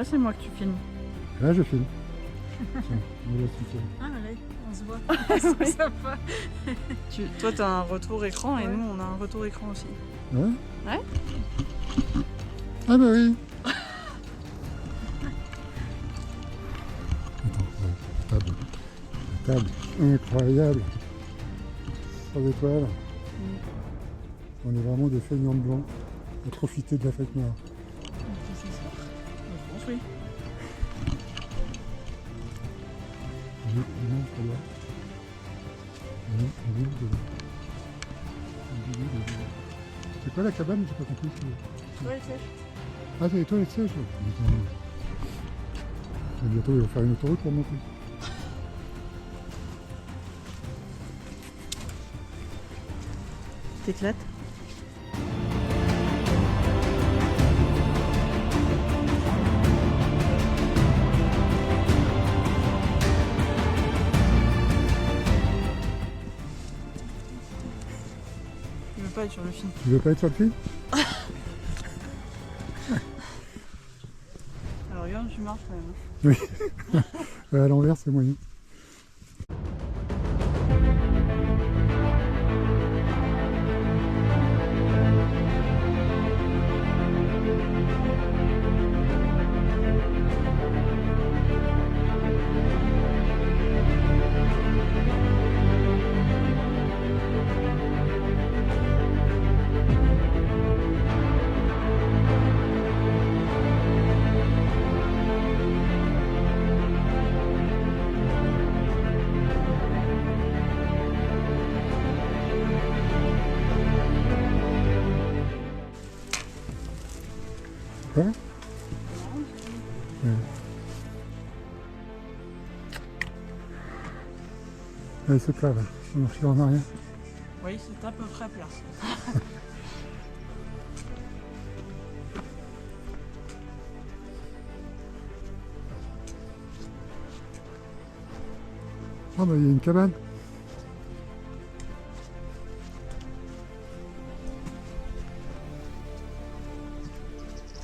Là, c'est moi que tu filmes. Là, je filme. Tiens, me laisse filmer. Ah, là, on se voit. C'est sympa. Toi, tu as un retour écran et nous, on a un retour écran aussi. Ouais. Ouais. Ah bah oui. Attends, ouais, la table incroyable. 3 étoiles. On est vraiment des feignants de blanc à profiter de la fête noire. Je pense oui. C'est quoi la cabane? J'ai pas compris. Toilette sèche. Ah, c'est les toilettes sèches. Bientôt, ils vont faire une autoroute pour monter. T'éclates? Je veux pas être sur le film. Tu veux pas être sur le film? Alors regarde, tu marches quand même. Oui. À l'envers, c'est moyen. Quoi? Ouais. Allez, c'est plat là. On marche en arrière. Oui, c'est à peu près plat. Ah bah il y a une cabane.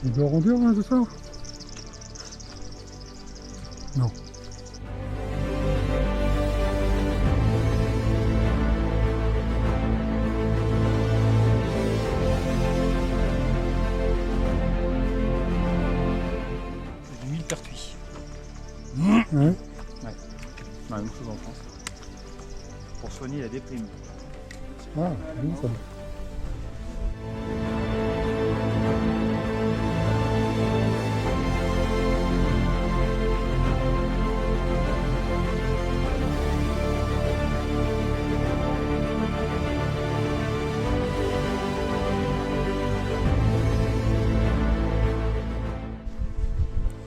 On doit rondir là ce soir? Non. C'est du millepertuis. Ouais. La même chose en France. Pour soigner la déprime. Ah, oui, ça.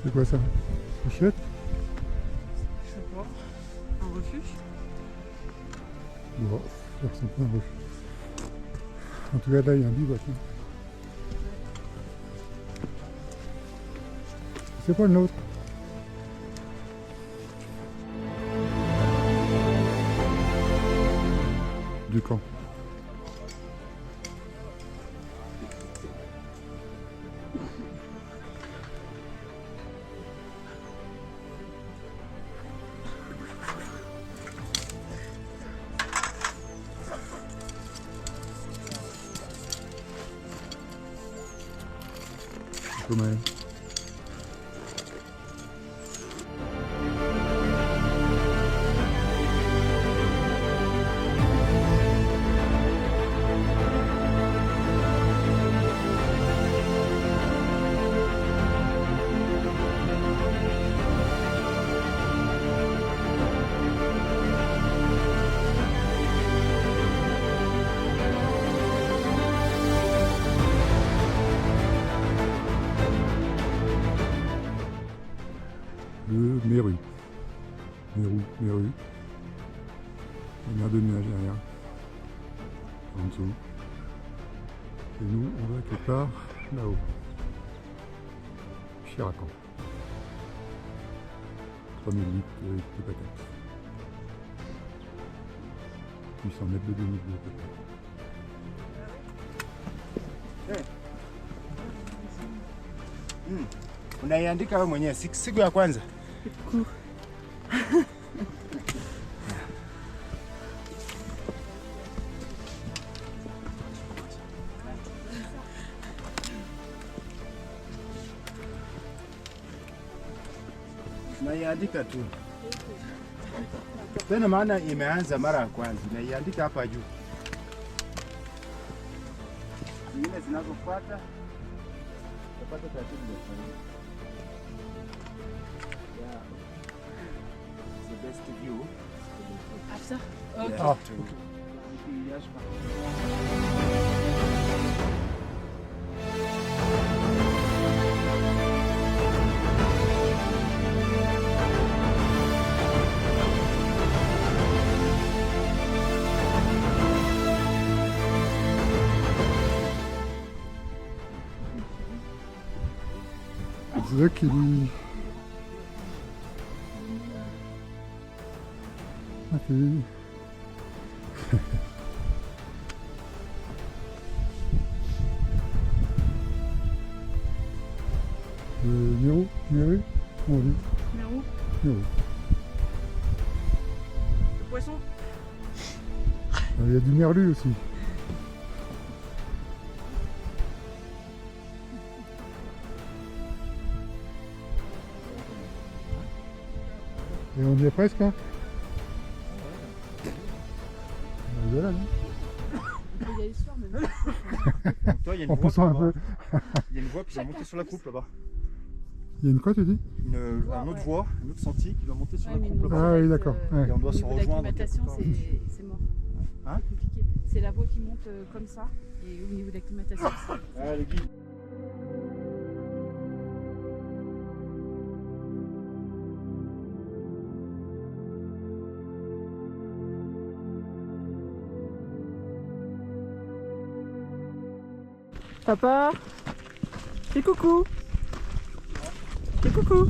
C'est quoi ça? Une chiotte? Je sais pas. Un refuge? Bon, ça ressemble pas à un refuge. En tout cas, là, il y a un bivouac. Hein. C'est pas le nôtre. Du camp. Pas mal. Le Méru. Méru. La mer de nuages derrière. En dessous. Et nous, on va quelque part là-haut. Chiracan. 3000 litres de patates. 800 mètres de demi de patates. Unaiandika wewe mwenyewe siku ya kwanza. Unaiandika tu. Tena maana imeanza mara ya kwanza. Unaiandika hapa juu. Zingine zinazofuata utapata taratibu za kufanya. Yeah. The best view. After? Yeah, Ah, to- ok. The Kili. Ok. Miro, Miro, on dit Mérou, Miro. le poisson. Il y a du merlu aussi. Et on y est presque, hein? On est là, non? Il faut y aller ce soir même. Donc toi, il y a une En voie poussant un là-bas. peu. Il y a une voie qui doit monter sur la croupe là-bas. Il y a une quoi, tu dis? Un autre voie, un autre sentier qui doit monter sur la Ouais, mais croupe nous, là-bas. Ah oui, ça va d'accord, être, ouais. Et on doit au se niveau de rejoindre. l'acclimatation, quelque part. c'est mort. Hein? C'est compliqué. C'est la voie qui monte comme ça. Et au niveau de l'acclimatation, c'est... Ah, le guide. Papa, fais coucou. Fais coucou.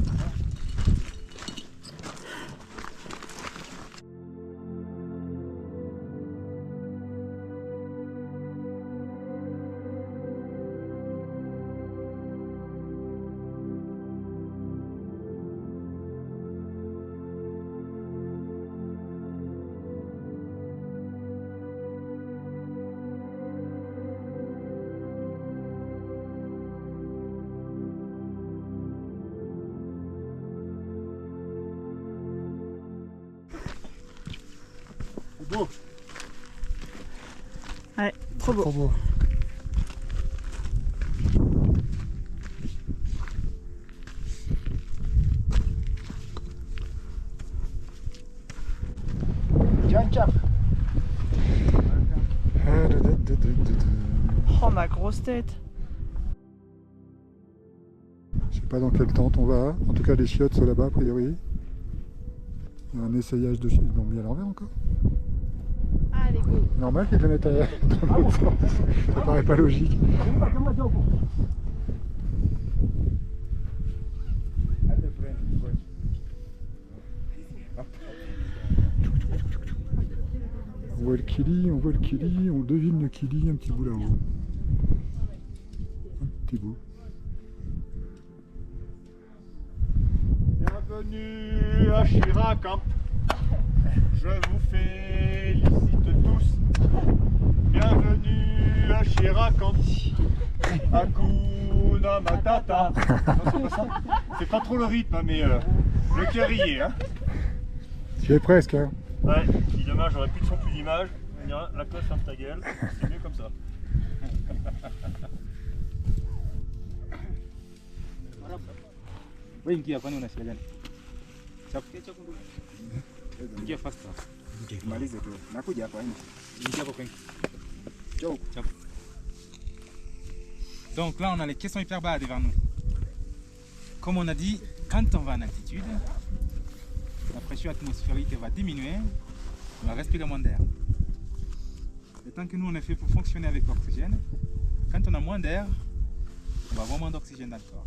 Beau. Ouais, trop beau. Trop beau. John Chap. Oh ma grosse tête. Je sais pas dans quelle tente on va. En tout cas, les chiottes sont là-bas, a priori. Il y a un essayage de chiottes. Ils l'ont mis à l'envers encore. Allez, go. Normal qu'ils le mettent dans l'autre sens. Ça paraît pas logique. On voit le Kili, on devine le Kili un petit bout là-haut. Un petit bout. Bienvenue à Chirac. Je vous félicite tous. Bienvenue à Chirac. Hakuna Matata. Non, c'est pas ça. C'est pas trop le rythme, hein, mais le cœur y est. Hein. Tu es presque, hein. Ouais, si demain j'aurais plus de son, plus d'image, on dira la cloche ferme ta gueule. C'est mieux comme ça. Wewe ingia, kwani una shida gani? Ingia faster. Malize tu. Nakuja hapa nje. Ingia hapo kwenye. Njoo. Donc là, on a les caissons hyperbades devant nous. Comme on a dit, quand on va en altitude, la pression atmosphérique va diminuer, on va respirer moins d'air. Et tant que nous, on est fait pour fonctionner avec l'oxygène, quand on a moins d'air, on va avoir moins d'oxygène dans le corps.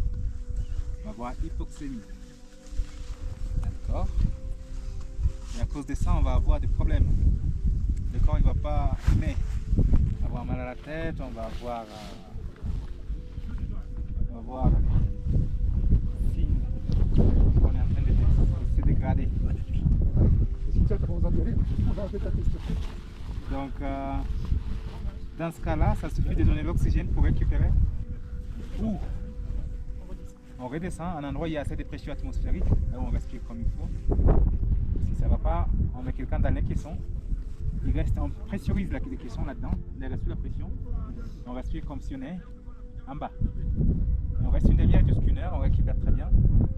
On va avoir hypoxémie. D'accord? Et à cause de ça, on va avoir des problèmes. Le corps, il ne va pas aimer avoir mal à la tête, on va avoir Regardez. Si tu as pas besoin d'y aller, on va un peu ta question. Donc, dans ce cas-là, ça suffit de donner l'oxygène pour récupérer. Ou on redescend à un endroit où il y a assez de pression atmosphérique, là où on respire comme il faut. Si ça ne va pas, on met quelqu'un dans les caissons. Il reste, on pressurise les caissons là-dedans, on reste sous la pression. On respire comme si on est en bas. Et on reste une demi-heure jusqu'une heure, on récupère très bien.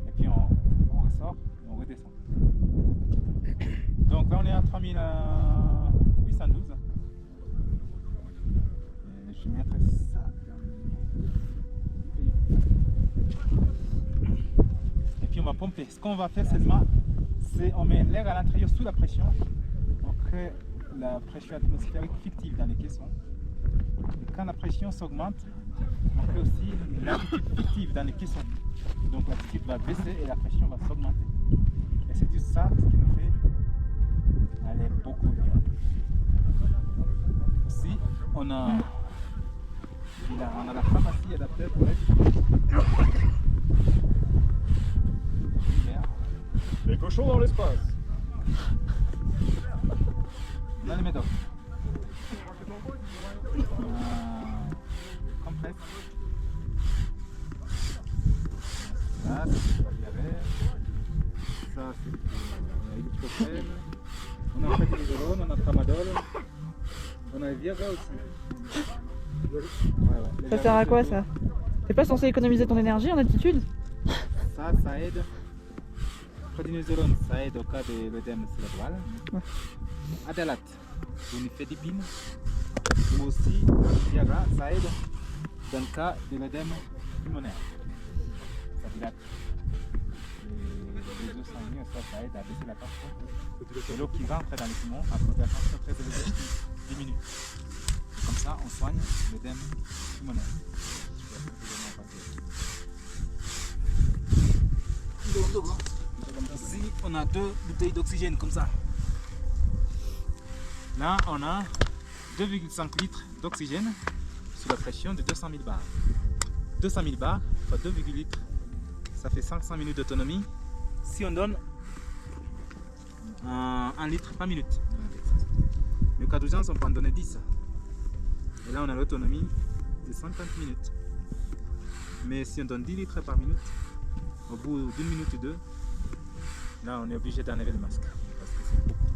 Et puis on ressort et on redescend. Donc là on est à 3812. Et je vais mettre ça. Et puis on va pomper. Ce qu'on va faire seulement, c'est on met l'air à l'intérieur sous la pression. On crée la pression atmosphérique fictive dans les caissons. Et quand la pression s'augmente, on crée aussi l'altitude fictive dans les caissons. Donc l'altitude va baisser et la pression va s'augmenter. Et c'est juste ça ce qui nous fait aller beaucoup mieux. Aussi, on a la pharmacie adaptée pour les Les cochons dans l'espace. dans les médocs. Compresse. Là, c'est pour la diarrhée. Ça, c'est pour l'ibuprofène. On a prédnisolone, on a tramadol. On a le Viagra aussi. Ouais, Ça sert à quoi ça? T'es pas censé économiser ton énergie en altitude? Ça aide. Prédnisolone, ça aide au cas de l'œdème cérébral. Adalat, pour une fédipine. Ou aussi, Viagra, ça aide dans le cas de l'œdème pulmonaire. Ça dilate les os sanguins, ça aide à baisser la tension. Et l'eau qui rentre dans les poumons à cause de la tension très élevée diminue. Et comme ça, on soigne l'œdème pulmonaire. Ici, on a 2 bouteilles d'oxygène comme ça. Là, on a 2,5 litres d'oxygène sous la pression de 200 000 bars. 200 000 bars fois 2,8 litres, ça fait 500 minutes d'autonomie. Si on donne 1 litre par minute. Mais au cas d'urgence, on peut en donner 10. Et là, on a l'autonomie de 50 minutes. Mais si on donne 10 litres par minute, au bout d'une minute ou deux, là, on est obligé d'enlever le masque. Parce que c'est beaucoup.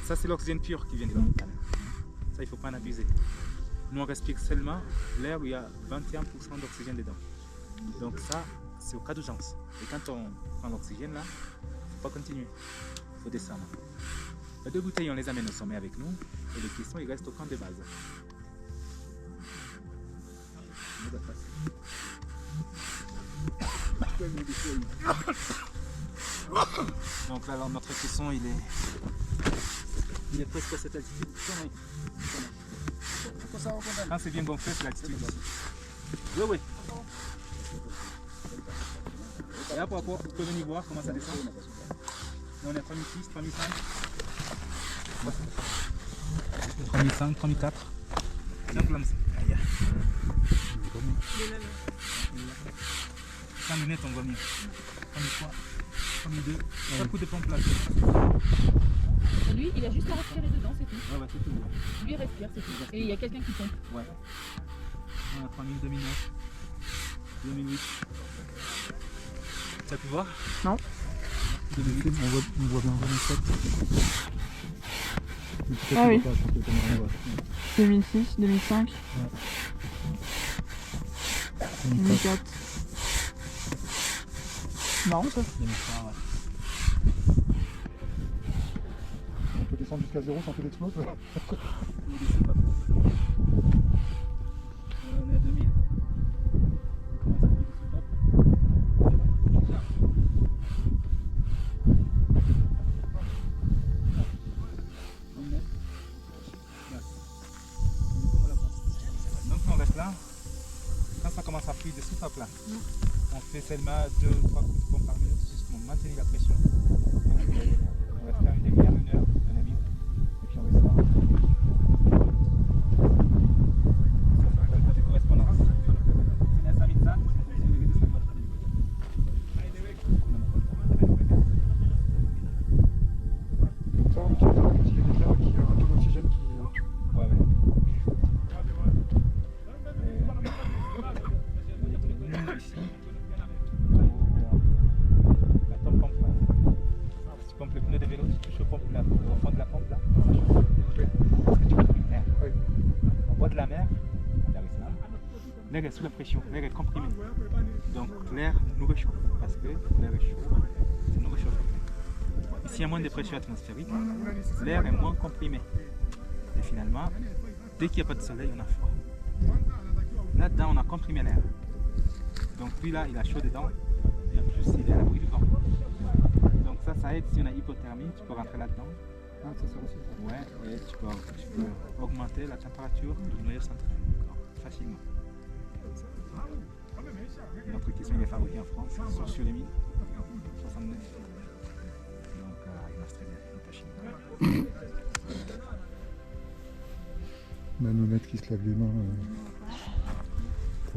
Ça, c'est l'oxygène pur qui vient de l'hôpital. Ça, il ne faut pas en abuser. Nous, on respire seulement l'air où il y a 21% d'oxygène dedans. Donc ça, c'est au cas d'urgence. Et quand on prend l'oxygène, là, il ne faut pas continuer. Il faut descendre. Les 2 bouteilles, on les amène au sommet avec nous. Et les caissons, ils restent au camp de base. Donc là, notre caisson, il est presque à cette altitude. Quand c'est bien gonflé, c'est l'altitude ici. Oui, oui. Et là, pour vous pouvez venir voir comment ça descend. Là, on est à 3006, 3005. 3005, 3004. Donc là, sans lunettes, on voit mieux. 3003, 3002. Ça coûte de pompe là. Lui, il a juste à respirer dedans, c'est tout. Ouais, c'est tout. Lui, il respire, c'est tout. Et il y a quelqu'un qui pompe. Ouais. On a 3000, 2009, 2008. Tu as pu voir? Non. 2008, On voit bien. 2007. Ah oui. 2006, 2005, 2004. Marrant ça. 2003, ouais. On peut descendre jusqu'à 0 sans que l'explose. On est à 2000. Donc on reste là. Quand ça commence à fuir de souffle à plat, on fait seulement 2 ou 3 coups de pompe par minute juste pour maintenir la pression. On va faire une demi-heure, 1 heure, 1 heure, et puis on ressort. Ça fait correspondance. C'est la 5000 ça, c'est le de 50. l'air est sous la pression, l'air est comprimé. Donc l'air nous réchauffe parce que l'air est chaud, ça nous réchauffe. Ici, il y a moins de pression atmosphérique, l'air est moins comprimé. Et finalement, dès qu'il n'y a pas de soleil, on a froid. Là-dedans, on a comprimé l'air. Donc lui là, il a chaud dedans et en plus, il est à l'abri du vent. Donc ça aide si on a hypothermie, tu peux rentrer là-dedans. Ah, ça sert aussi ça. Ouais, et tu peux augmenter la température du noyau central facilement. Notre question il est fabriqué en France, sur les mines, 69. Donc il marche très bien, il est Chine. Manounette qui se lave les mains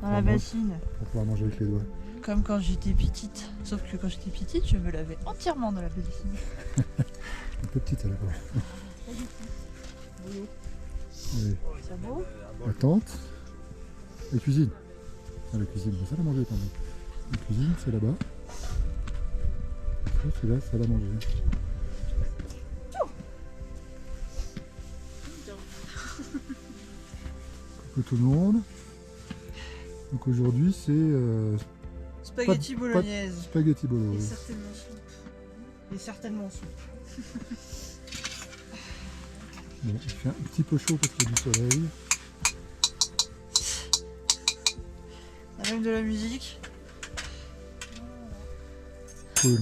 Dans la bassine. pour pouvoir manger avec les doigts. Comme quand j'étais petite. Sauf que quand j'étais petite, je me lavais entièrement dans la bassine. Un peu petite à la fois. Oui. C'est beau? La tente. La cuisine. Ah, la cuisine, ça l'a mangé quand même. La cuisine, c'est là-bas. Ça, c'est là, ça l'a mangé. Coucou tout le monde. Donc aujourd'hui, c'est Spaghetti bolognaise. spaghetti bolo. Et certainement soupe. Et certainement soupe. Bon, il fait un petit peu chaud parce qu'il y a du soleil. Il y a même de la musique. Cool.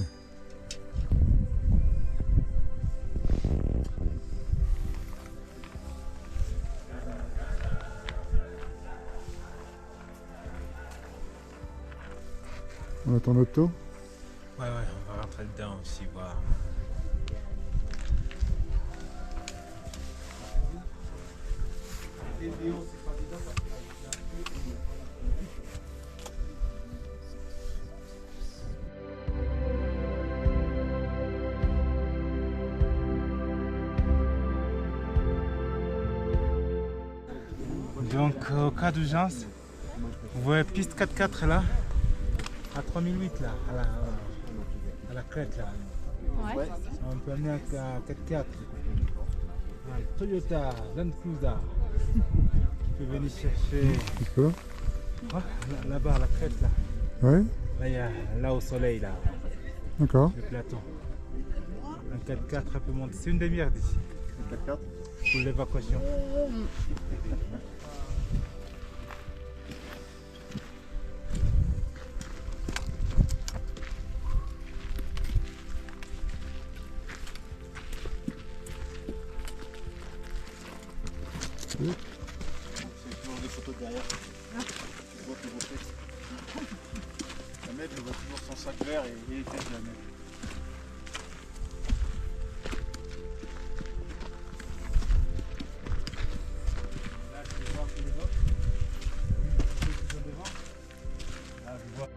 On attend notre tour. Ouais, on va rentrer dedans aussi, voir. Donc au cas d'urgence, vous voyez piste 4x4 là, à 3008 là, à la crête là. Ouais. On peut amener un 4x4. Un Toyota Land Cruiser. Tu peux venir chercher Quoi? là-bas à la crête là. Ouais, Là il y a là au soleil là, d'accord. le plateau. Un 4x4 un peu monté. C'est une demi-heure d'ici. 4x4. Pour l'évacuation. C'est toujours des photos derrière. Tu vois que vos textes. La mec, je vois toujours son sac vert et les têtes de la mec. Là, tu peux voir tous les autres. Ceux qui sont devant. Là, je vois.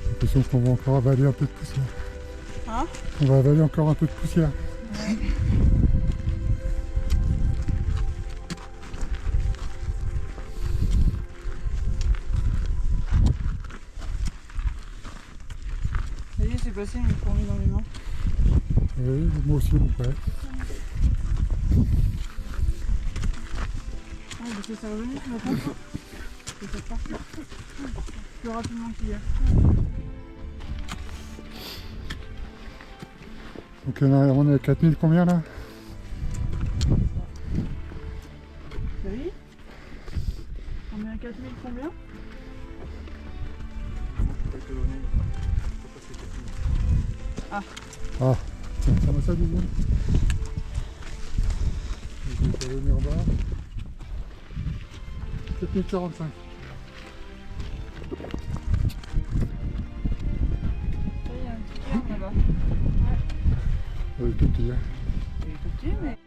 J'ai l'impression qu'on va encore avaler un peu de poussière. Hein? On va avaler encore un peu de poussière. Ça y est, c'est passé, il me fourmi dans les mains. Oui, moi aussi, mon frère. Ah, bah c'est ça revenu ce matin. C'est cette partie. Plus rapidement qu'hier. Donc on est à 4000 combien là? Oui. On est à 4000 combien? Ah, tiens, moi ça disons. Je vais venir en bas. 4045. Il y a un petit cœur là-bas. Tout petit, hein. Il est tout petit, mais.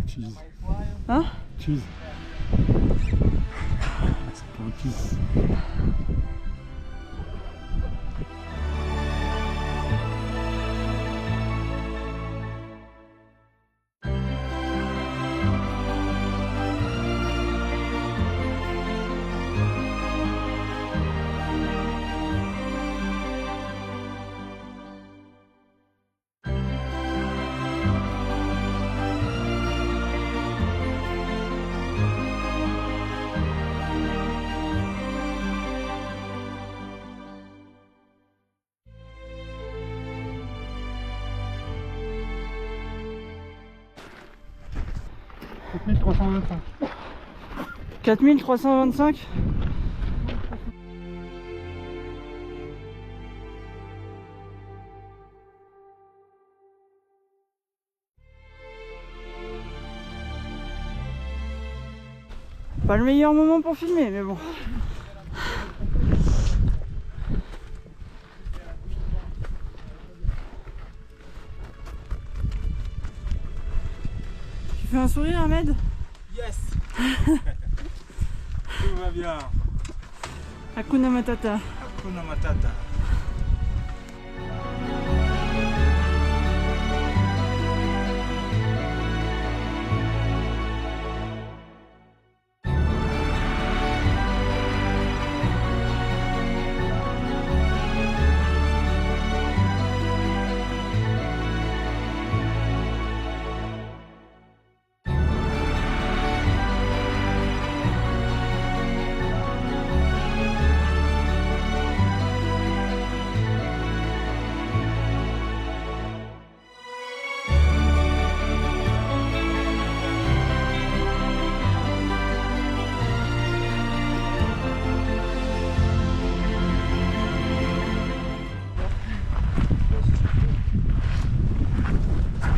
Cheese. Hein? Cheese. C'est pas un cheese. « 4325. 4325. Pas le meilleur moment pour filmer, mais bon. Tu fais un sourire, Ahmed? Yes. Tout va bien. Hakuna Matata. Hakuna Matata.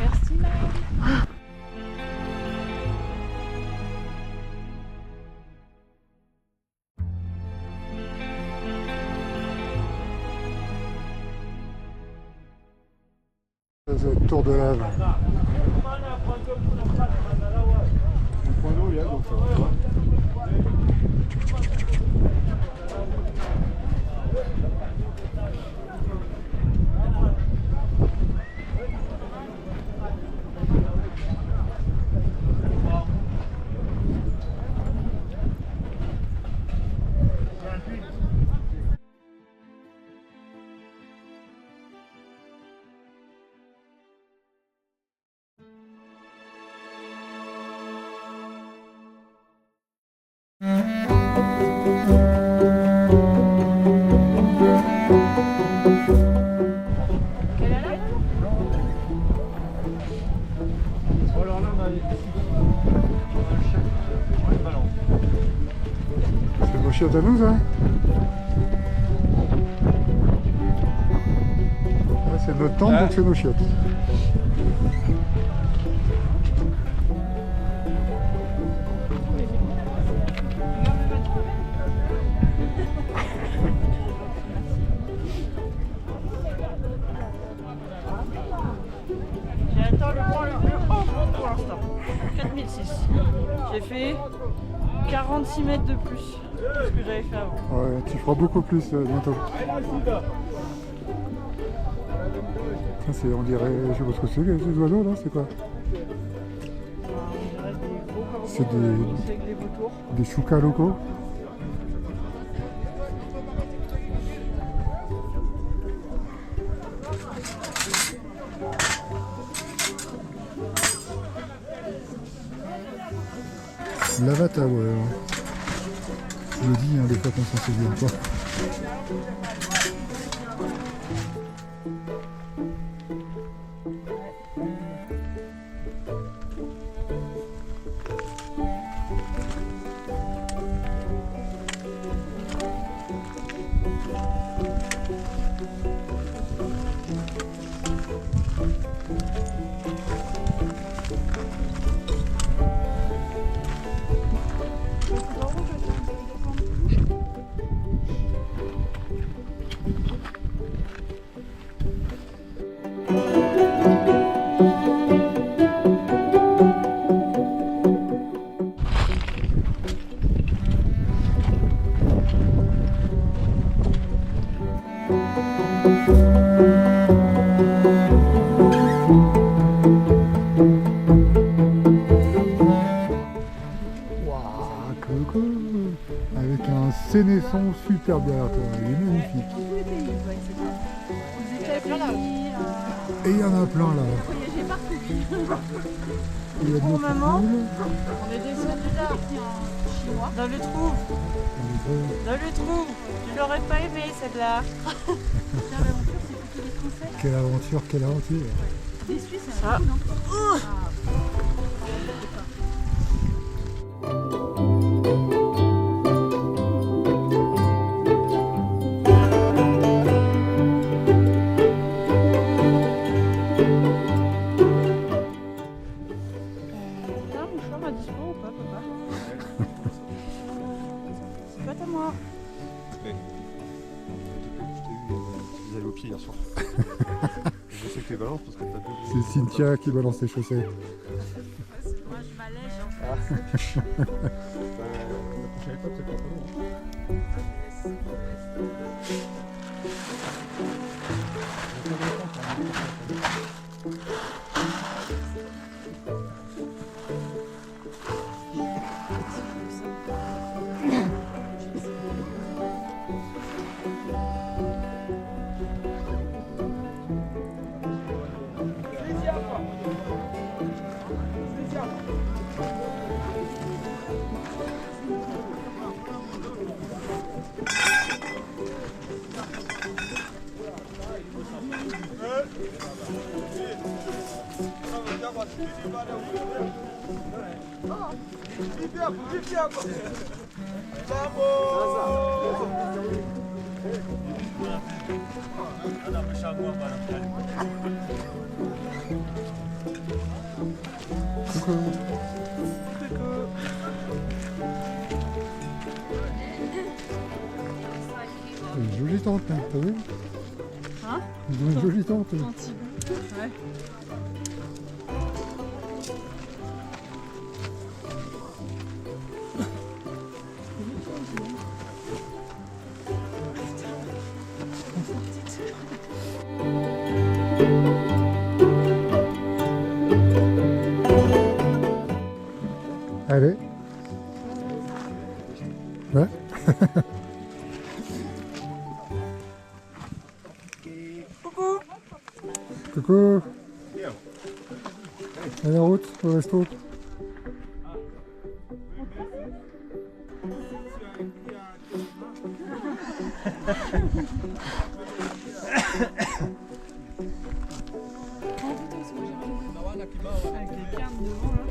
Merci Maëlle. C'est tour de lave. Un point d'eau, il y a, donc ça va. Quelle est là? Bon, alors là, on a un chef sur les balances. C'est vos chiottes à nous, hein? Ouais, c'est notre tente, donc c'est nos chiottes. J'ai atteint le point le plus haut pour l'instant. 4006. J'ai fait 46 mètres de plus que ce que j'avais fait avant. Ouais, tu feras beaucoup plus bientôt. Ça, c'est, on dirait, je sais pas ce que c'est, ces oiseaux là, c'est quoi? On dirait des gros corbeaux C'est des- avec des vautours. Des choucas locaux. Lava Tower. Je le dis, hein, des fois qu'on s'en souvient pas. Waouh, coucou. Avec un sénesson super bien toi, il est magnifique. Tous les pays, ouais, c'est ça. Aux États-Unis, Et il y en a plein là. voyager partout. Il y a de Pour notre maman. poule. On est descendu là. Chinois. Dans le trou. Dans le trou. Tu l'aurais pas aimé celle-là. Faire l'aventure, c'est plutôt des Français. Quelle aventure, quelle aventure. Des Suisses, il y en Ça. a beaucoup, non Ah. T'as un mouchoir à dispo ou pas, papa? C'est pas à moi. Vous allez au pied hier soir. Je sais que tu les balances parce que t'as deux. C'est Cynthia qui balance les chaussettes. Moi je m'allège en fait. La prochaine étape, c'est pas loin. Une jolie tente, hein, t'as vu? Hein? Une jolie tente. Antigua. Ouais. Allez. Ouais. Coucou. Coucou. Allez, en route, au resto. Avec les cartes devant là.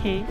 Okay.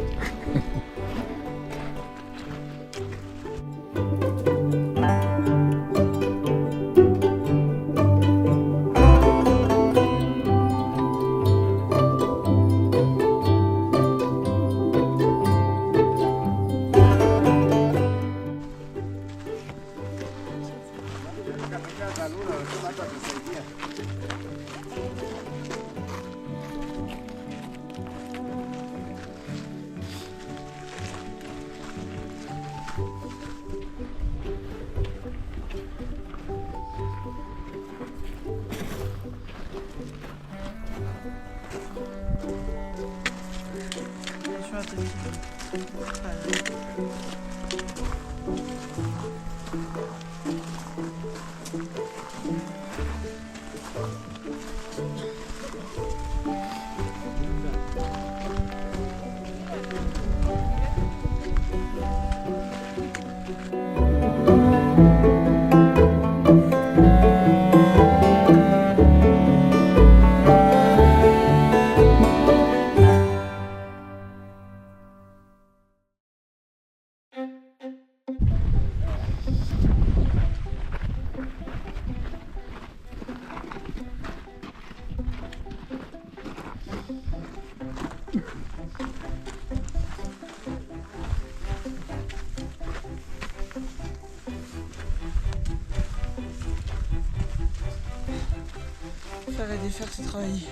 Faire et défaire, c'est travailler.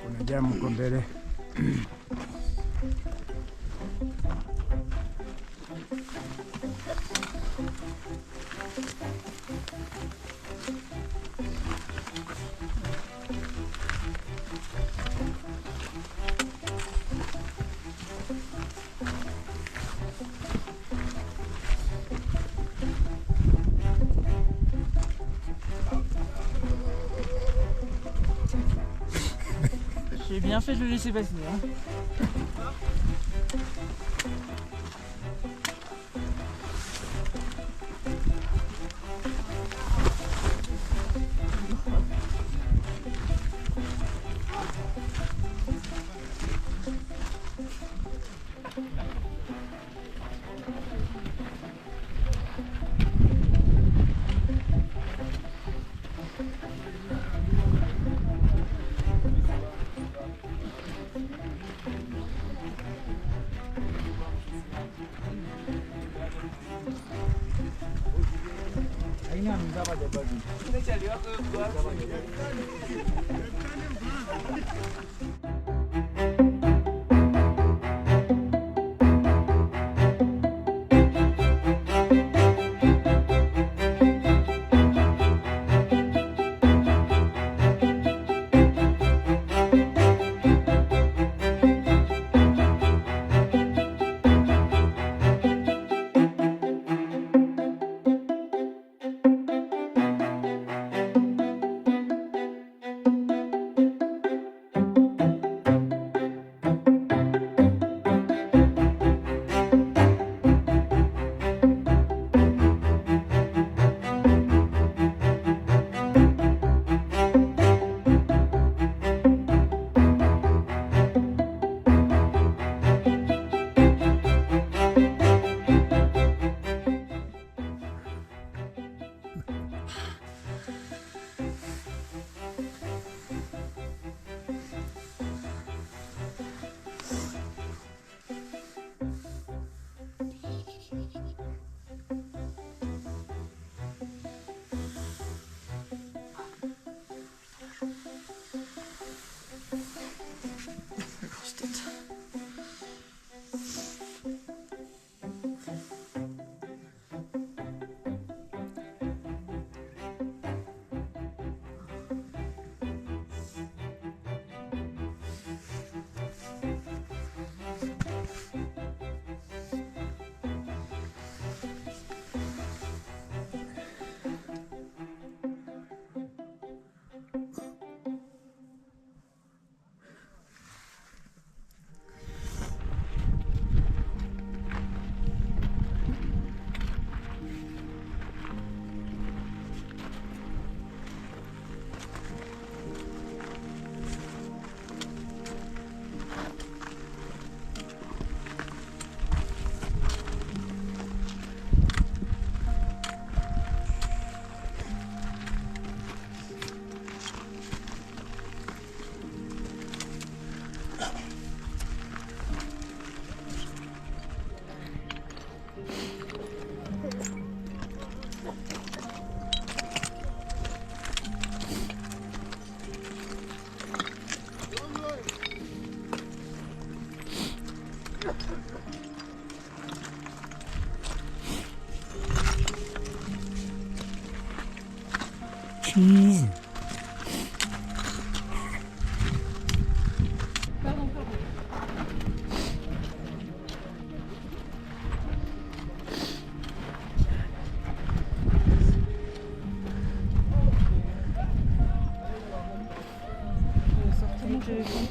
Unajaa mko mbele. J'ai bien fait de le laisser passer. Hein. cheese. Je vais sortir mon téléphone.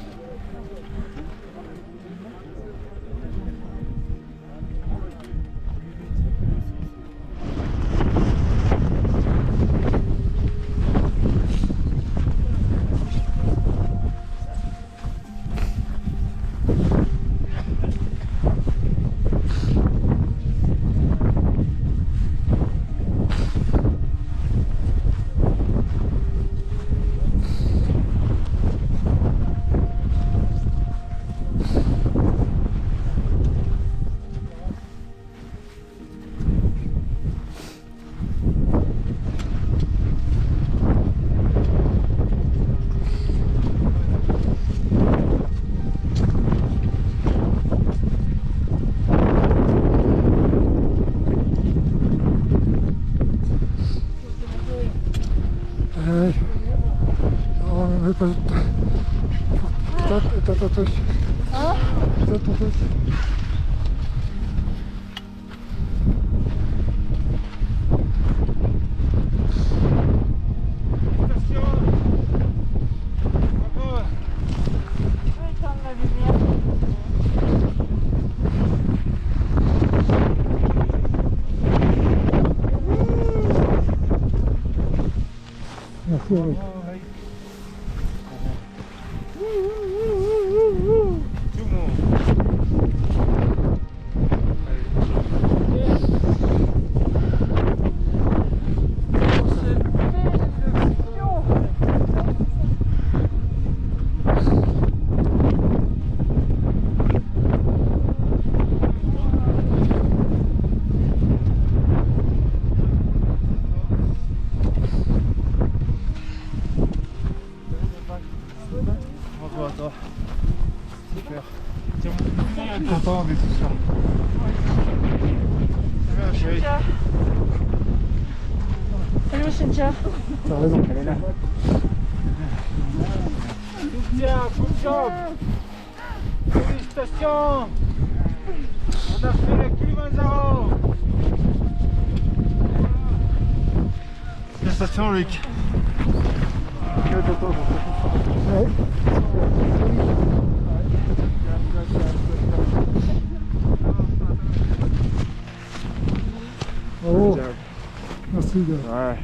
Allez. Oh, mais pas... T'as ton truc. Hein? T'as ton truc. Je vais éteindre la lumière. Merci Eric. Tout le monde. Bravo à toi. Super. Content de tout ça. Bien, chérie. Cynthia. Salut Cynthia. T'as raison. Elle est là. Bien, good job. Félicitations. On a fait le Kilimanjaro. Félicitations, Rick. Ouais. Bravo. Merci gars. Ouais.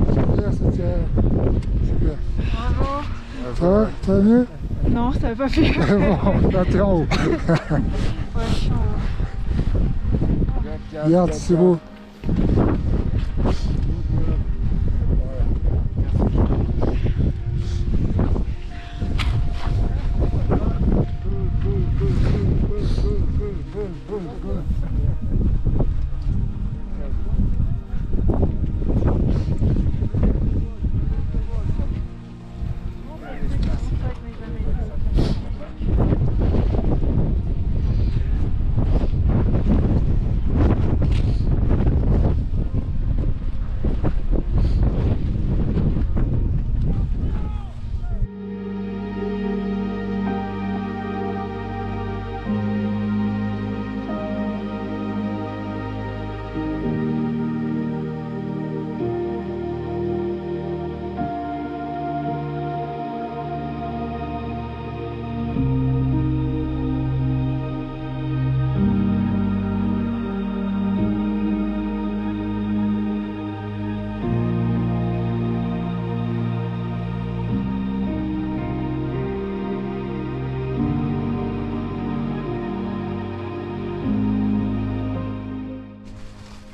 Super, Cynthia. Super. Bravo. Ça va? Ça va mieux? Non, ça va pas plus. Bon, là t'es en haut. Ouais, je suis en haut. Regarde, c'est beau.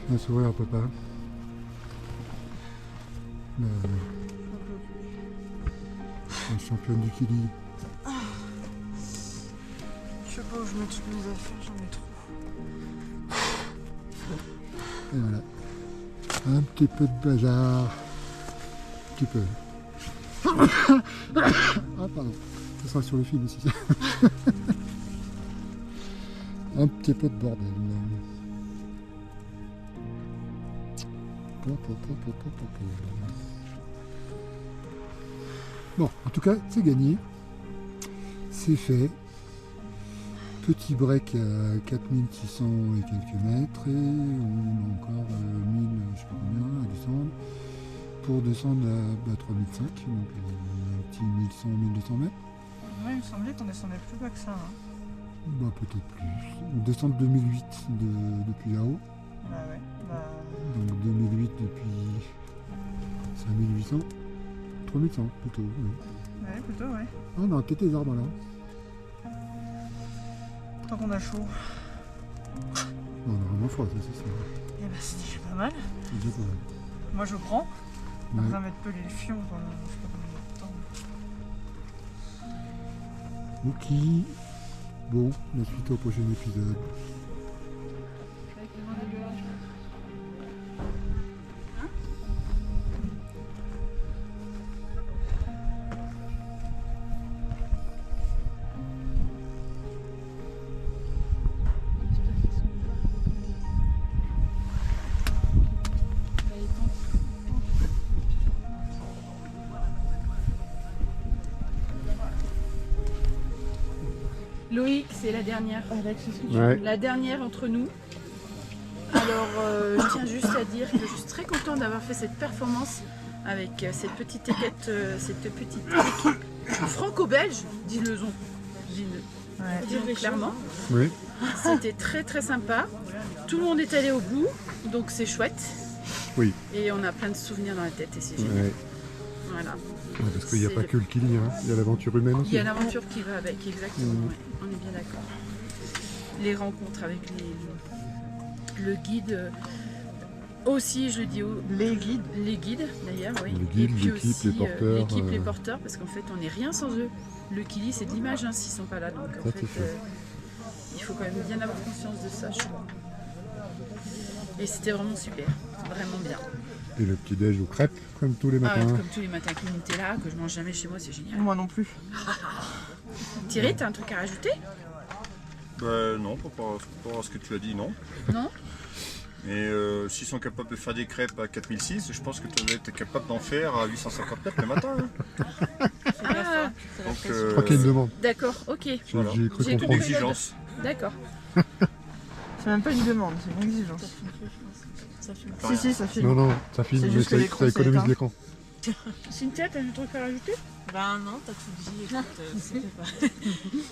Un sourire à papa. La championne du Kili. Je sais pas où je mets toutes mes affaires, j'en ai trop. Et voilà. Un petit peu de bazar. Un petit peu. Ah pardon. Ça sera sur le film aussi. Un petit peu de bordel. Bon, en tout cas, c'est gagné. C'est fait. Petit break à 4600 et quelques mètres et on a encore 1000, je sais pas combien, à descendre. Pour descendre à 3005, donc un petit 1100-1200 mètres. Moi, il me semblait qu'on descendait plus bas que ça. Hein. Bah peut-être plus. On descend de 2008 depuis là-haut. Bah ouais. Bah... Donc 2008 depuis 5800. 3100 plutôt, oui. Ouais, plutôt, ouais. Ah, on a peut-être des arbres là. Tant qu'on a chaud. On a vraiment froid, ça c'est sûr. Et bah c'est déjà pas mal. C'est déjà pas mal. Moi je prends. On Ouais. va mettre peu les fions pendant je sais pas combien de temps. Ok. Bon, la suite au prochain épisode. Loïc, c'est la dernière. Alex, est-ce que Ouais. La dernière entre nous. Alors, je tiens juste à dire que je suis très contente d'avoir fait cette performance avec cette petite équipe franco-belge, dis-le-en. Dis-le clairement. Oui. C'était très très sympa. Tout le monde est allé au bout, donc c'est chouette. Oui. Et on a plein de souvenirs dans la tête et c'est génial. Ouais. Voilà. Ouais, parce qu'il n'y a C'est pas le- que le Kili, hein. Il y a l'aventure humaine aussi. Il y a l'aventure qui va avec, exactement. Mhm. Ouais, on est bien d'accord. Les rencontres avec le guide. Aussi, je le dis Les guides. les guides d'ailleurs, oui. Les guides, Et puis l'équipe, aussi, les porteurs, l'équipe, les porteurs, parce qu'en fait, on n'est rien sans eux. Le Kili, c'est de l'image hein, s'ils sont pas là. Donc en Ça, fait, c'est sûr. il faut quand même bien avoir conscience de ça, je crois. Et c'était vraiment super, vraiment bien. Et le petit déj aux crêpes, comme tous les Ah, matins. comme tous les matins avec le Nutella, que je mange jamais chez moi, c'est génial. Moi non plus. Thierry, t'as un truc à rajouter? Non, par rapport à ce que tu as dit, non. Non? Mais s'ils sont capables de faire des crêpes à 4006, je pense que tu dois être capable d'en faire à 850 mètres le matin. Hein. Ah, Donc, Je crois qu'il y a une demande. d'accord, ok. Voilà. J'ai cru J'ai une comprendre. compris. exigence. D'accord. C'est même pas une demande, c'est une exigence. Si, si, ça filme. Non, non, ça filme, C'est mais juste que ça, l'écran, ça c'est économise éteint. l'écran. Cynthia, t'as un truc à rajouter? Ben non, t'as tout dit, écoute, c'était pas...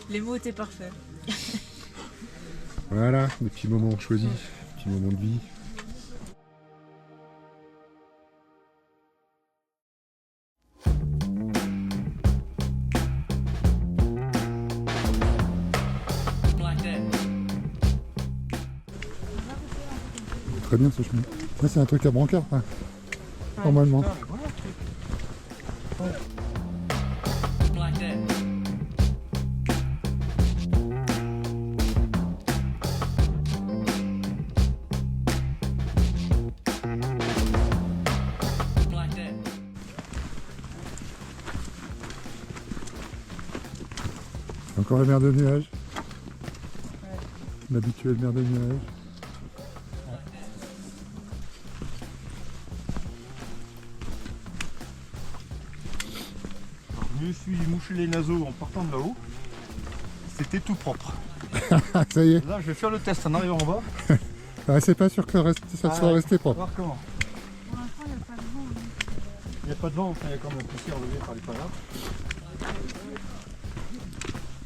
Les mots étaient parfaits. Voilà, des petits moments choisis, des petits moments de vie. Très bien ce chemin. Là c'est un truc à brancard, hein, normalement. Encore la mer de nuages. L'habituelle mer de nuages. Alors, je me suis mouché les naseaux en partant de là-haut. C'était tout propre. Ah, ça y est, Là, je vais faire le test en arrivant en bas. ah, c'est pas sûr que ça soit resté On va propre. voir comment. Il n'y a pas de vent, enfin, il y a quand même la poussière levée par les palaves.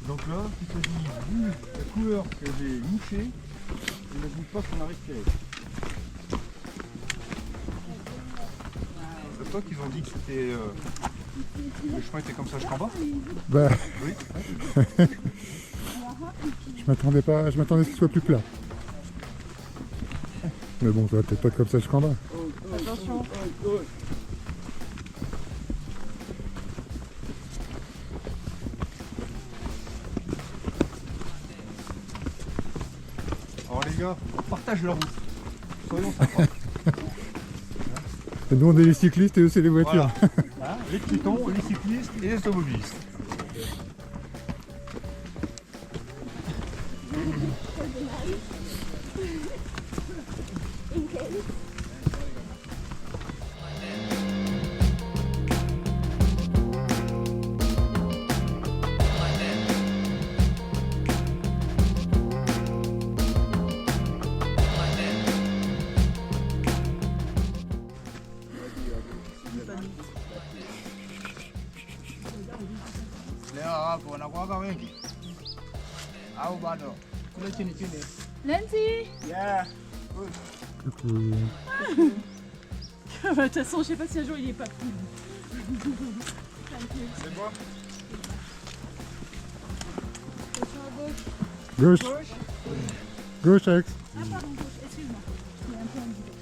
Donc là, il s'agit vu la couleur que j'ai mouchée, j'imagine pas qu'on a respiré. C'est toi qu'ils ont dit que c'était le chemin était comme ça jusqu'en bas? Bah, Oui. je m'attendais à ce qu'il soit plus plat. Mais bon, ça va peut-être pas être comme ça jusqu'en bas. Attention. Alors les gars, on partage la route. Soyons sympas. Et nous on est les cyclistes et eux c'est les voitures. Voilà. Hein, les piétons, les cyclistes et les automobilistes. kutoka wengi au bado? Kule chini chini. Nancy. Yeah. Coucou. De toute façon, je sais pas si un jour il est pas cool. C'est bon. Gauche. Gauche, Alex. Ah pardon, gauche, excuse-moi. Je suis un peu embourbée.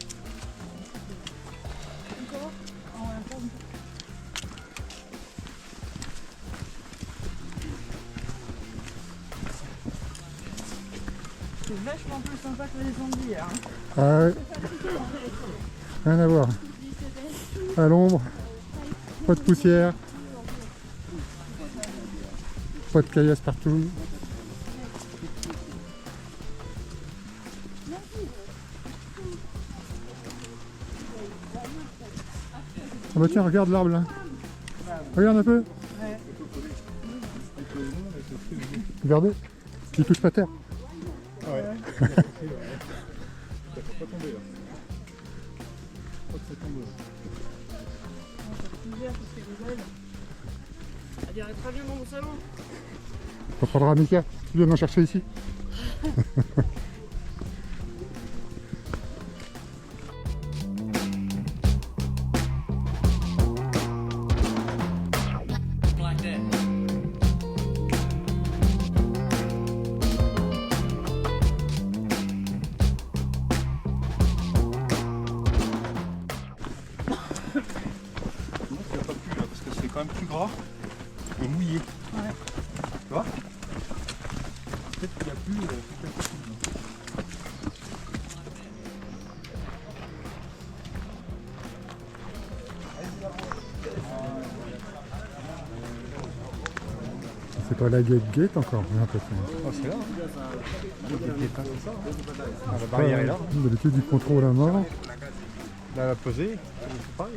Encore. Oh, encore une fois. C'est vachement plus sympa que les zombies. Hein. Ah ouais. Rien à voir. À l'ombre. Pas de poussière. Pas de caillasse partout. Ah bah tiens, regarde l'arbre là. Regarde un peu. Regardez. Il touche pas terre. Ouais. Ça peut pas tomber là. Faut que ça tombe. Elle irait très bien dans mon salon. On prendra Mika. Tu viens m'en chercher ici. Parce que c'est quand même plus gras et mouillé. Ouais. Tu vois? Peut-être qu'il n'y a plus quelque chose. C'est pas la gate encore, j'ai l'impression. Oh, c'est là. Ah, la barrière est là. D'habitude, il contrôle la mort. Là, elle a pesé. C'est pareil.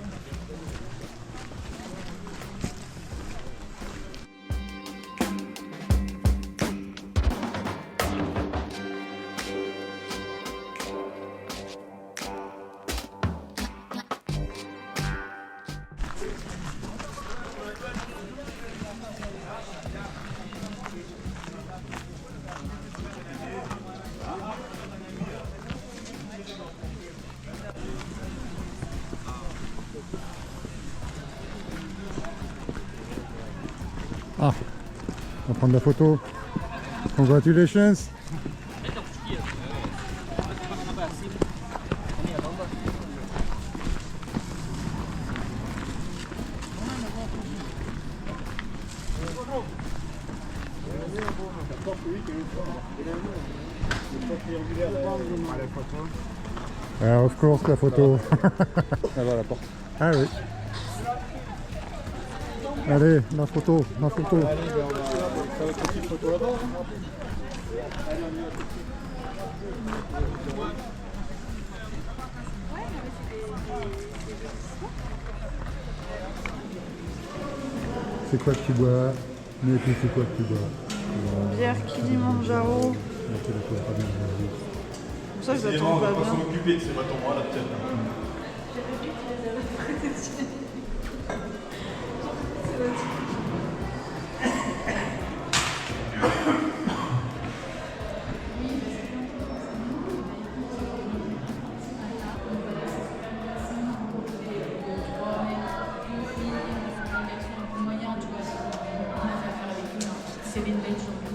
Ah, on va prendre la photo. Congratulations. Of course, la photo. Là-bas, la porte. Ah oui. Allez, la photo, la photo. Allez, ben on va faire une petite photo là-bas. C'est quoi que tu bois? Mais puis c'est quoi que tu bois? Bière Kilimanjaro. Pour ça, je la trouve pas bien. S'occuper de ces bâtons là peut-être. C'est une belle journée.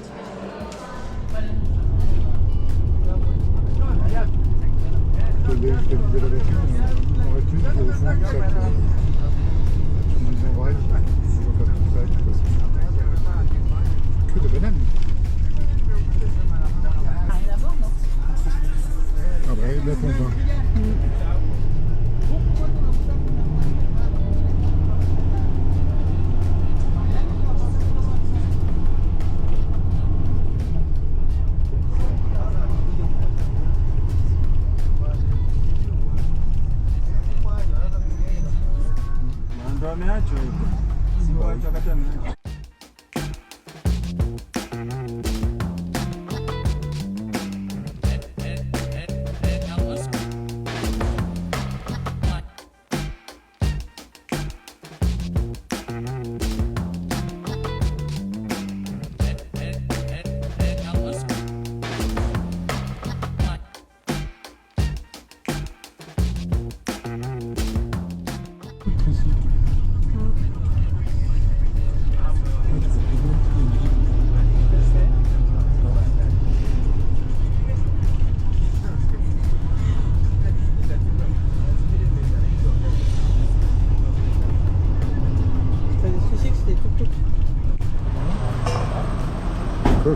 Je te disais la vérité, il en reste une qui est au fond du sac. Tu me dis en vrai, je vois pas tout ça, je sais pas si- Que de bananes. Rien à voir, non? Ah bah, il y a de la pompe, hein. Ndio ameacho huko. Si waacha kati ameacho.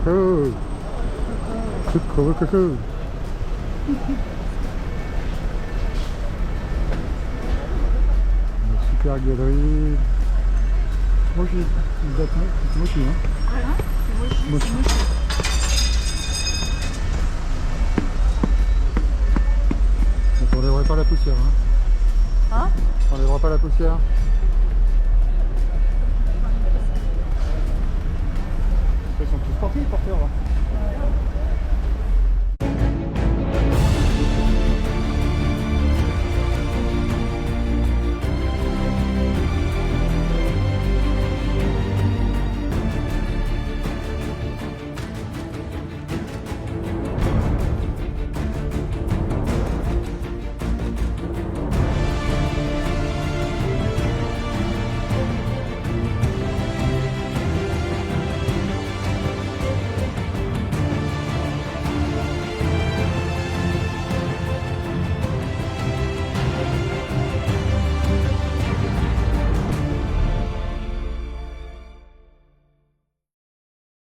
coco. Coucou, coco. Super galerie. Mochi. Mochi, hein. Voilà, c'est mochi. Mochi. Donc on n'enlèvera pas la poussière, hein. Hein? On n'enlèvera pas la poussière. Ils sont tous partis les porteurs là.